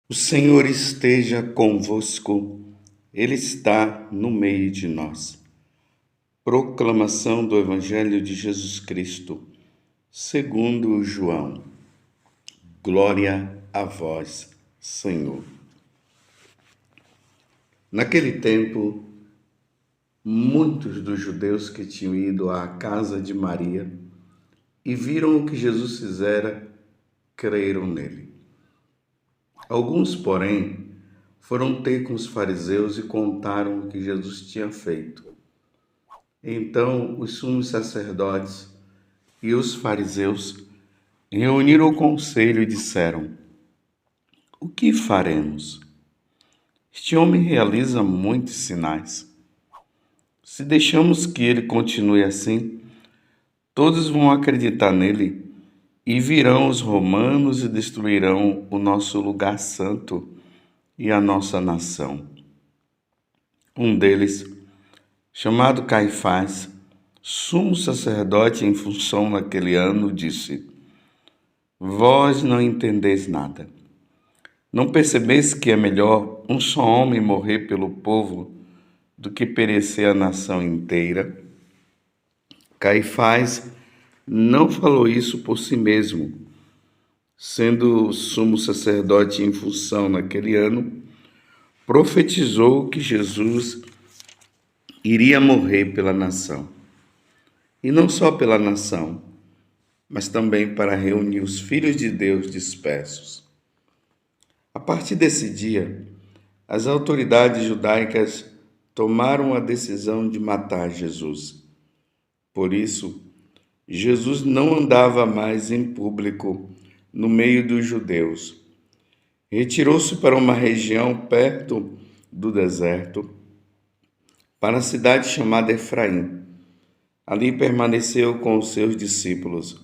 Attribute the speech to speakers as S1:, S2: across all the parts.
S1: O Senhor esteja convosco, Ele está no meio de nós. Proclamação do Evangelho de Jesus Cristo, segundo João. Glória a vós, Senhor. Naquele tempo, muitos dos judeus que tinham ido à casa de Maria e viram o que Jesus fizera, creram nele. Alguns, porém, foram ter com os fariseus e contaram o que Jesus tinha feito. Então os sumos sacerdotes e os fariseus reuniram o conselho e disseram: O que faremos? Este homem realiza muitos sinais. Se deixamos que ele continue assim, todos vão acreditar nele e virão os romanos e destruirão o nosso lugar santo e a nossa nação. Um deles, chamado Caifás, sumo sacerdote em função naquele ano, disse: Vós não entendeis nada. Não percebeis que é melhor um só homem morrer pelo povo do que perecer a nação inteira? Caifás não falou isso por si mesmo. Sendo sumo sacerdote em função naquele ano, profetizou que Jesus iria morrer pela nação. E não só pela nação, mas também para reunir os filhos de Deus dispersos. A partir desse dia, as autoridades judaicas tomaram a decisão de matar Jesus. Por isso, Jesus não andava mais em público no meio dos judeus. Retirou-se para uma região perto do deserto, para a cidade chamada Efraim. Ali permaneceu com os seus discípulos.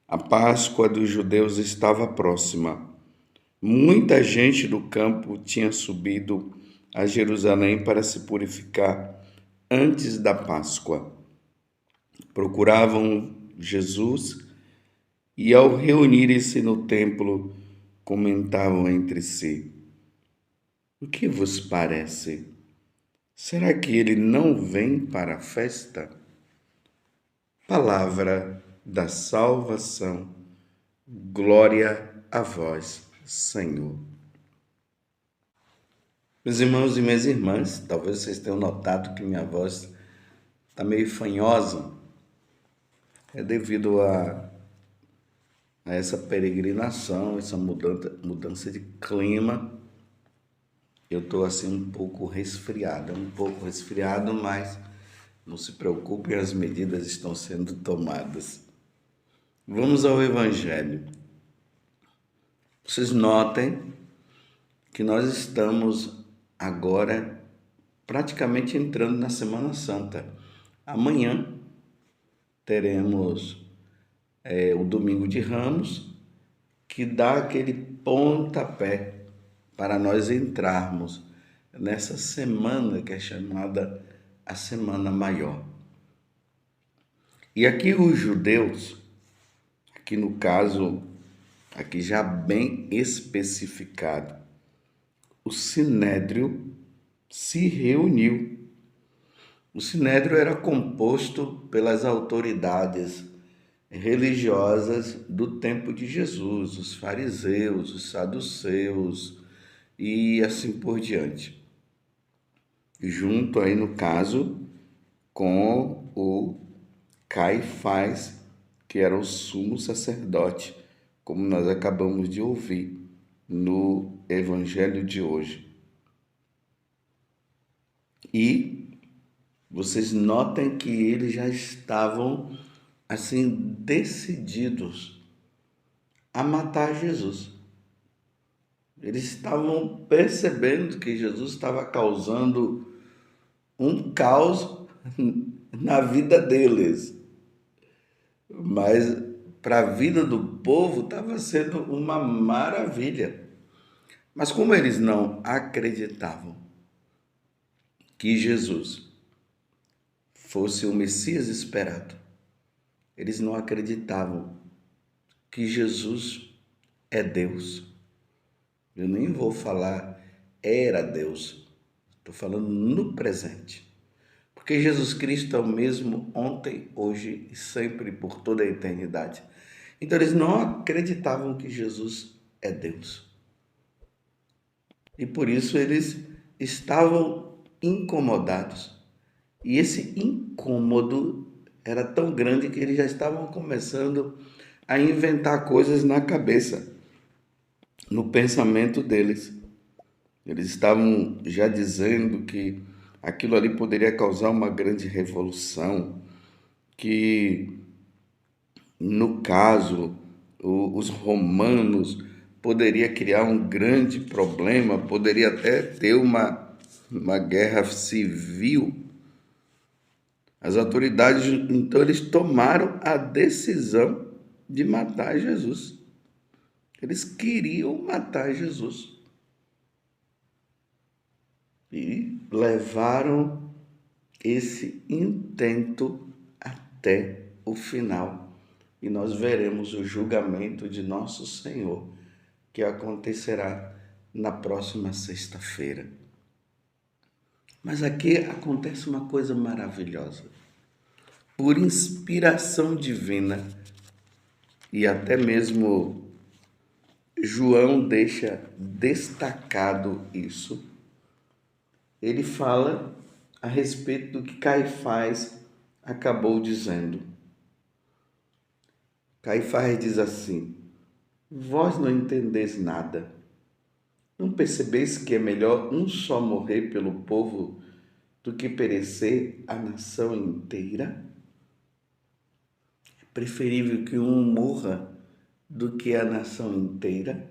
S1: A Páscoa dos judeus estava próxima. Muita gente do campo tinha subido a Jerusalém para se purificar antes da Páscoa. Procuravam Jesus e, ao reunirem-se no templo, comentavam entre si: O que vos parece? Será que ele não vem para a festa? Palavra da salvação. Glória a vós, Senhor. Meus irmãos e minhas irmãs, talvez vocês tenham notado que minha voz está meio fanhosa. É devido a essa peregrinação, essa mudança de clima. Eu estou assim um pouco resfriado, mas não se preocupem, as medidas estão sendo tomadas. Vamos ao Evangelho. Vocês notem que nós estamos agora praticamente entrando na Semana Santa. Amanhã teremos o Domingo de Ramos, que dá aquele pontapé para nós entrarmos nessa semana que é chamada a Semana Maior. E aqui os judeus, aqui no caso, aqui já bem especificado, o Sinédrio se reuniu. O Sinédrio era composto pelas autoridades religiosas do tempo de Jesus, os fariseus, os saduceus e assim por diante. Junto aí no caso com o Caifás, que era o sumo sacerdote, como nós acabamos de ouvir no Evangelho de hoje. E vocês notem que eles já estavam assim decididos a matar Jesus. Eles estavam percebendo que Jesus estava causando um caos na vida deles, mas para a vida do povo estava sendo uma maravilha. Mas como eles não acreditavam que Jesus fosse o Messias esperado, eles não acreditavam que Jesus é Deus. Eu nem vou falar era Deus. Estou falando no presente. Porque Jesus Cristo é o mesmo ontem, hoje e sempre, por toda a eternidade. Então eles não acreditavam que Jesus é Deus. E por isso eles estavam incomodados. E esse incômodo era tão grande que eles já estavam começando a inventar coisas na cabeça, no pensamento deles. Eles estavam já dizendo que aquilo ali poderia causar uma grande revolução, que no caso os romanos poderia criar um grande problema, poderia até ter uma guerra civil. As autoridades, então, eles tomaram a decisão de matar Jesus. Eles queriam matar Jesus. E levaram esse intento até o final. E nós veremos o julgamento de nosso Senhor, que acontecerá na próxima sexta-feira. Mas aqui acontece uma coisa maravilhosa. Por inspiração divina, e até mesmo João deixa destacado isso, ele fala a respeito do que Caifás acabou dizendo. Caifás diz assim: vós não entendeis nada. Não percebeis que é melhor um só morrer pelo povo do que perecer a nação inteira? É preferível que um morra do que a nação inteira?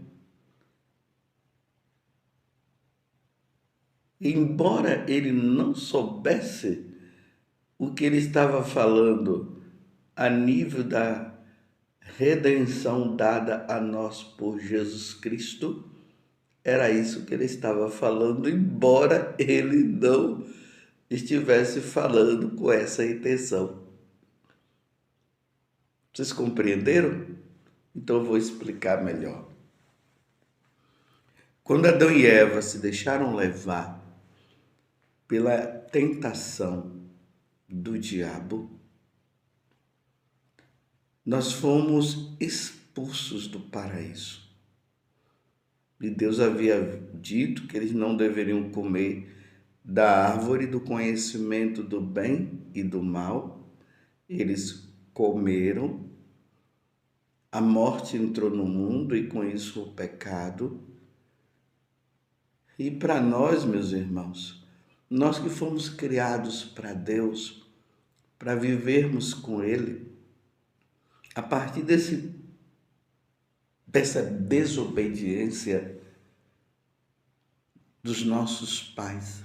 S1: Embora ele não soubesse o que ele estava falando a nível da redenção dada a nós por Jesus Cristo, era isso que ele estava falando, embora ele não estivesse falando com essa intenção. Vocês compreenderam? Então eu vou explicar melhor. Quando Adão e Eva se deixaram levar pela tentação do diabo, nós fomos expulsos do paraíso. E Deus havia dito que eles não deveriam comer da árvore do conhecimento do bem e do mal. Eles comeram, a morte entrou no mundo e com isso o pecado. E para nós, meus irmãos, nós que fomos criados para Deus, para vivermos com Ele, a partir dessa desobediência dos nossos pais,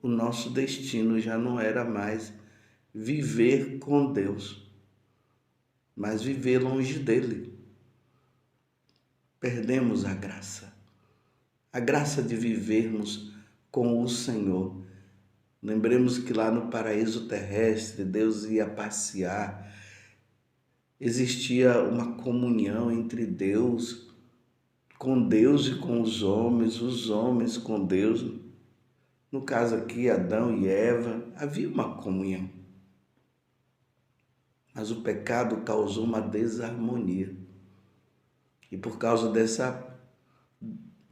S1: o nosso destino já não era mais viver com Deus, mas viver longe dele. Perdemos a graça de vivermos com o Senhor. Lembremos que lá no paraíso terrestre, Deus ia passear, existia uma comunhão entre Deus, com Deus e com os homens com Deus. No caso aqui, Adão e Eva, havia uma comunhão. Mas o pecado causou uma desarmonia. E por causa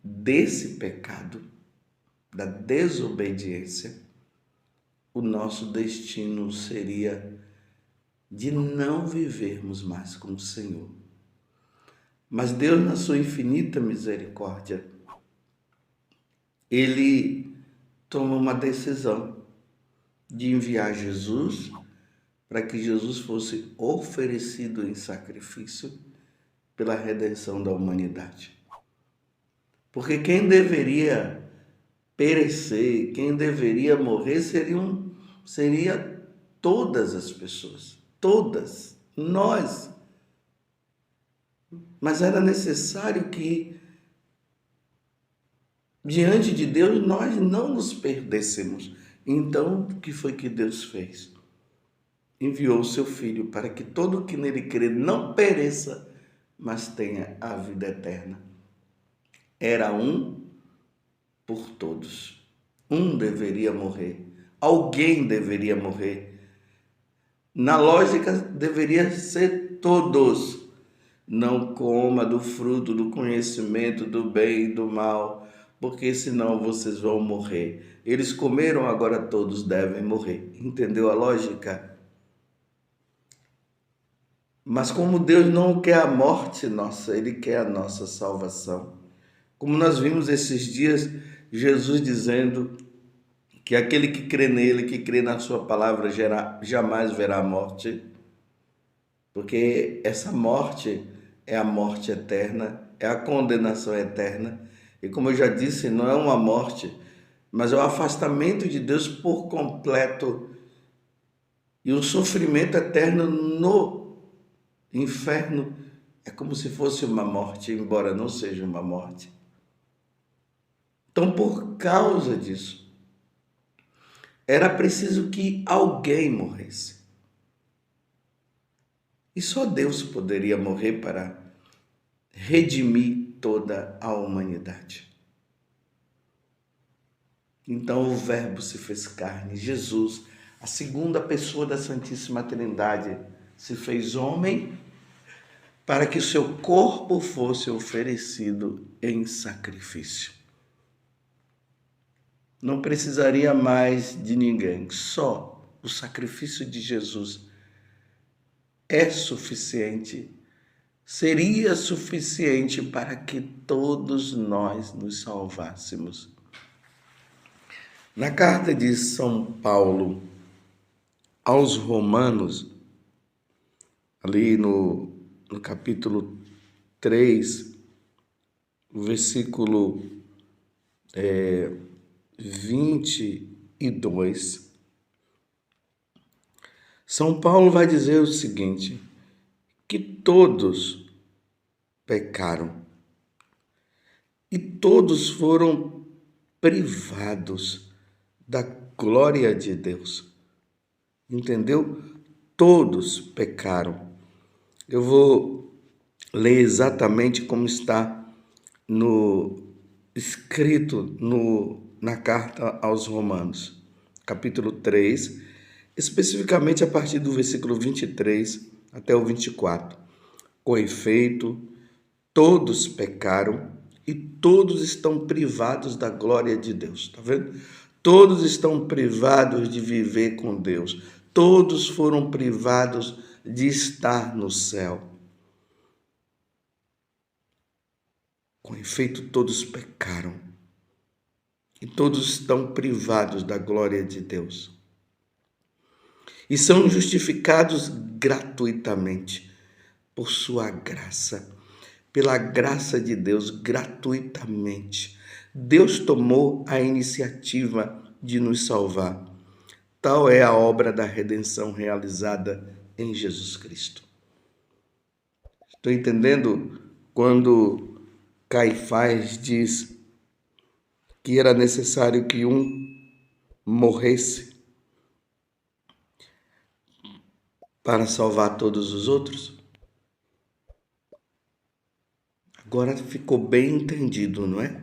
S1: desse pecado, da desobediência, o nosso destino seria de não vivermos mais com o Senhor. Mas Deus, na sua infinita misericórdia, Ele toma uma decisão de enviar Jesus para que Jesus fosse oferecido em sacrifício pela redenção da humanidade. Porque quem deveria perecer, quem deveria morrer seria todas as pessoas, todas, nós. Mas era necessário que, diante de Deus, nós não nos perdêssemos. Então, o que foi que Deus fez? Enviou o seu Filho para que todo que nele crê não pereça, mas tenha a vida eterna. era um por todos. Um deveria morrer. Alguém deveria morrer. Na lógica, deveria ser todos. Não coma do fruto do conhecimento do bem e do mal, porque senão vocês vão morrer. Eles comeram, agora todos devem morrer. Entendeu a lógica? Mas como Deus não quer a morte nossa, Ele quer a nossa salvação. Como nós vimos esses dias, Jesus dizendo que aquele que crê nele, que crê na sua palavra, jamais verá a morte, porque essa morte é a morte eterna, é a condenação eterna. E como eu já disse, não é uma morte, mas é o afastamento de Deus por completo e o sofrimento eterno no inferno. É como se fosse uma morte, embora não seja uma morte. Então, por causa disso, era preciso que alguém morresse. E só Deus poderia morrer para redimir toda a humanidade. Então o Verbo se fez carne, Jesus, a segunda pessoa da Santíssima Trindade, se fez homem para que o seu corpo fosse oferecido em sacrifício. Não precisaria mais de ninguém, só o sacrifício de Jesus é suficiente, seria suficiente para que todos nós nos salvássemos. Na carta de São Paulo aos Romanos, ali no capítulo 3, versículo 22, São Paulo vai dizer o seguinte, que todos pecaram e todos foram privados da glória de Deus. Entendeu? Todos pecaram. Eu vou ler exatamente como está escrito na carta aos Romanos, capítulo 3, especificamente a partir do versículo 23 até o 24. Com efeito, todos pecaram e todos estão privados da glória de Deus. Está vendo? Todos estão privados de viver com Deus. Todos foram privados de estar no céu. Com efeito, todos pecaram e todos estão privados da glória de Deus. E são justificados gratuitamente por sua graça, pela graça de Deus, gratuitamente. Deus tomou a iniciativa de nos salvar. Tal é a obra da redenção realizada em Jesus Cristo. Estou entendendo quando Caifás diz que era necessário que um morresse para salvar todos os outros? Agora ficou bem entendido, não é?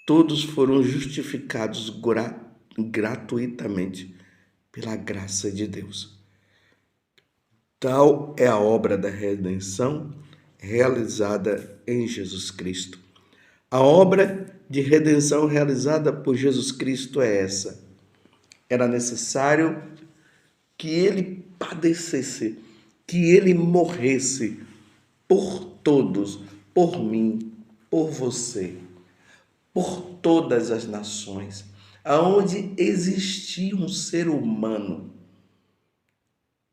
S1: Todos foram justificados gratuitamente pela graça de Deus. Tal é a obra da redenção realizada em Jesus Cristo. A obra de redenção realizada por Jesus Cristo é essa. Era necessário que ele padecesse, que ele morresse por todos, por mim, por você, por todas as nações, aonde existia um ser humano.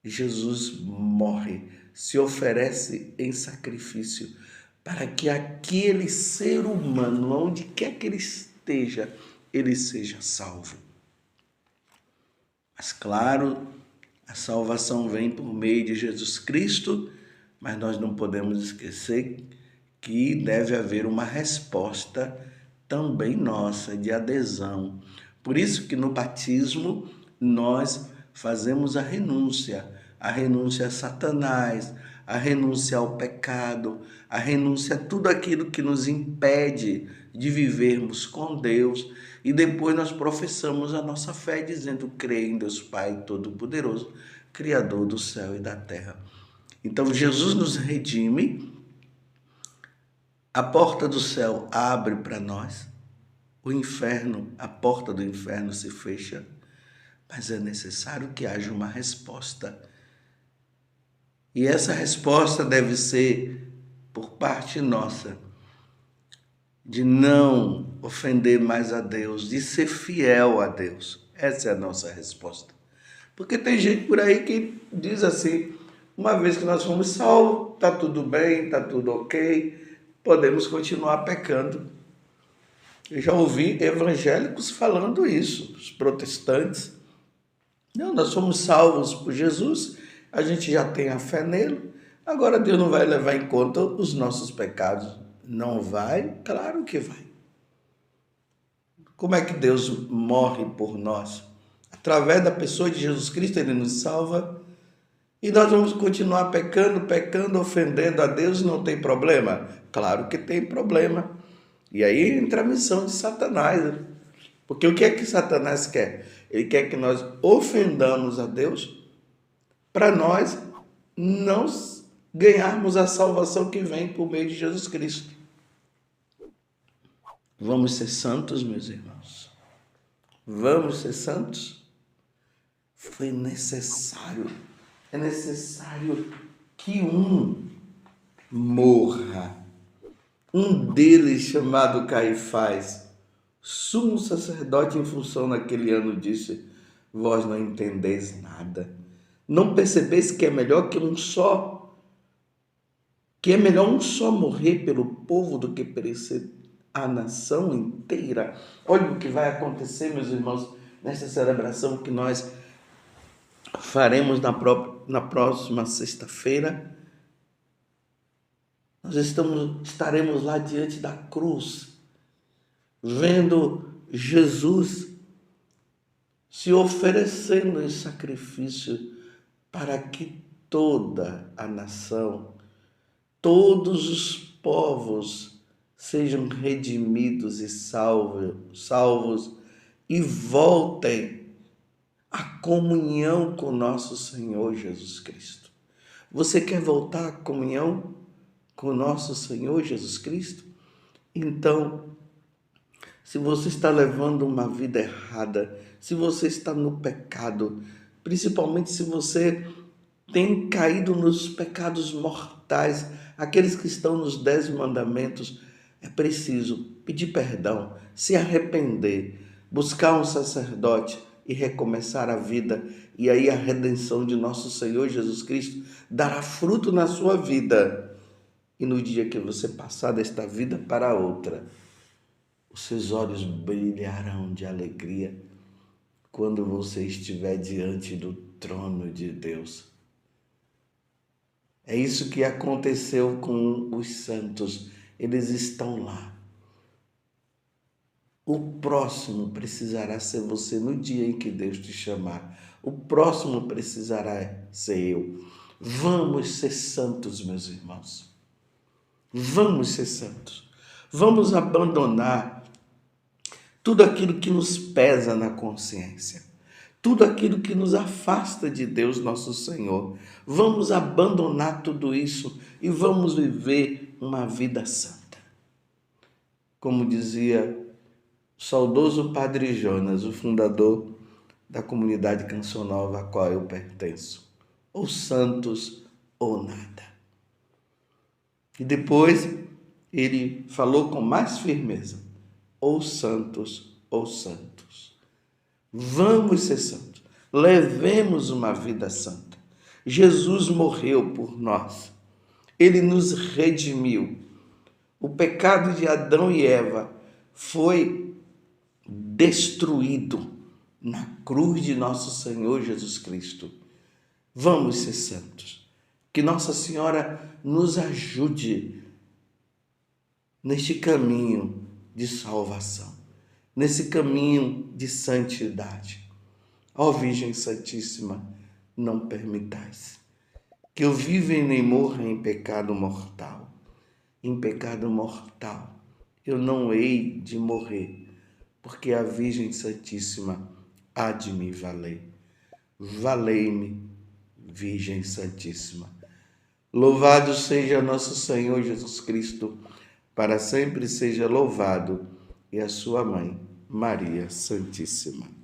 S1: Jesus morre, se oferece em sacrifício para que aquele ser humano, onde quer que ele esteja, ele seja salvo. Mas claro, a salvação vem por meio de Jesus Cristo, mas nós não podemos esquecer que deve haver uma resposta também nossa, de adesão. Por isso que no batismo nós fazemos a renúncia a Satanás, a renúncia ao pecado, a renúncia a tudo aquilo que nos impede de vivermos com Deus. E depois nós professamos a nossa fé dizendo: creio em Deus Pai Todo-Poderoso, Criador do céu e da terra. Então Jesus nos redime, a porta do céu abre para nós, o inferno, a porta do inferno se fecha, mas é necessário que haja uma resposta. E essa resposta deve ser por parte nossa, de não ofender mais a Deus, de ser fiel a Deus. Essa é a nossa resposta. Porque tem gente por aí que diz assim: uma vez que nós fomos salvos, está tudo bem, está tudo ok, podemos continuar pecando. Eu já ouvi evangélicos falando isso, os protestantes. Não, nós somos salvos por Jesus, a gente já tem a fé nele, agora Deus não vai levar em conta os nossos pecados. Não vai? Claro que vai. Como é que Deus morre por nós? Através da pessoa de Jesus Cristo, Ele nos salva. E nós vamos continuar pecando, ofendendo a Deus, não tem problema? Claro que tem problema. E aí entra a missão de Satanás. Porque o que é que Satanás quer? Ele quer que nós ofendamos a Deus para nós não ganharmos a salvação que vem por meio de Jesus Cristo. Vamos ser santos, meus irmãos. Vamos ser santos. Foi necessário, é necessário que um morra. Um deles, chamado Caifás, sumo sacerdote em função naquele ano, disse: vós não entendeis nada. Não percebeis que é melhor um só morrer pelo povo do que perecer a nação inteira? Olha o que vai acontecer, meus irmãos, nessa celebração que nós faremos na próxima sexta-feira. Nós estaremos lá diante da cruz, vendo Jesus se oferecendo em sacrifício para que toda a nação, todos os povos sejam redimidos e salvos e voltem à comunhão com nosso Senhor Jesus Cristo. Você quer voltar à comunhão com nosso Senhor Jesus Cristo? Então, se você está levando uma vida errada, se você está no pecado, principalmente se você tem caído nos pecados mortais, aqueles que estão nos 10 mandamentos, é preciso pedir perdão, se arrepender, buscar um sacerdote e recomeçar a vida. E aí a redenção de nosso Senhor Jesus Cristo dará fruto na sua vida. E no dia que você passar desta vida para outra, os seus olhos brilharão de alegria quando você estiver diante do trono de Deus. É isso que aconteceu com os santos. Eles estão lá. O próximo precisará ser você no dia em que Deus te chamar. O próximo precisará ser eu. Vamos ser santos, meus irmãos. Vamos ser santos. Vamos abandonar tudo aquilo que nos pesa na consciência, tudo aquilo que nos afasta de Deus, nosso Senhor. Vamos abandonar tudo isso e vamos viver uma vida santa. Como dizia o saudoso Padre Jonas, o fundador da comunidade Canção Nova a qual eu pertenço: ou santos ou nada. E depois ele falou com mais firmeza: ou santos ou santos. Vamos ser santos. Levemos uma vida santa. Jesus morreu por nós. Ele nos redimiu. O pecado de Adão e Eva foi destruído na cruz de nosso Senhor Jesus Cristo. Vamos ser santos. Que Nossa Senhora nos ajude neste caminho de salvação, nesse caminho de santidade. Ó Virgem Santíssima, não permitais que eu viva e nem morra em pecado mortal. Em pecado mortal eu não hei de morrer, porque a Virgem Santíssima há de me valer. Valei-me, Virgem Santíssima. Louvado seja nosso Senhor Jesus Cristo, para sempre seja louvado, e a sua mãe, Maria Santíssima.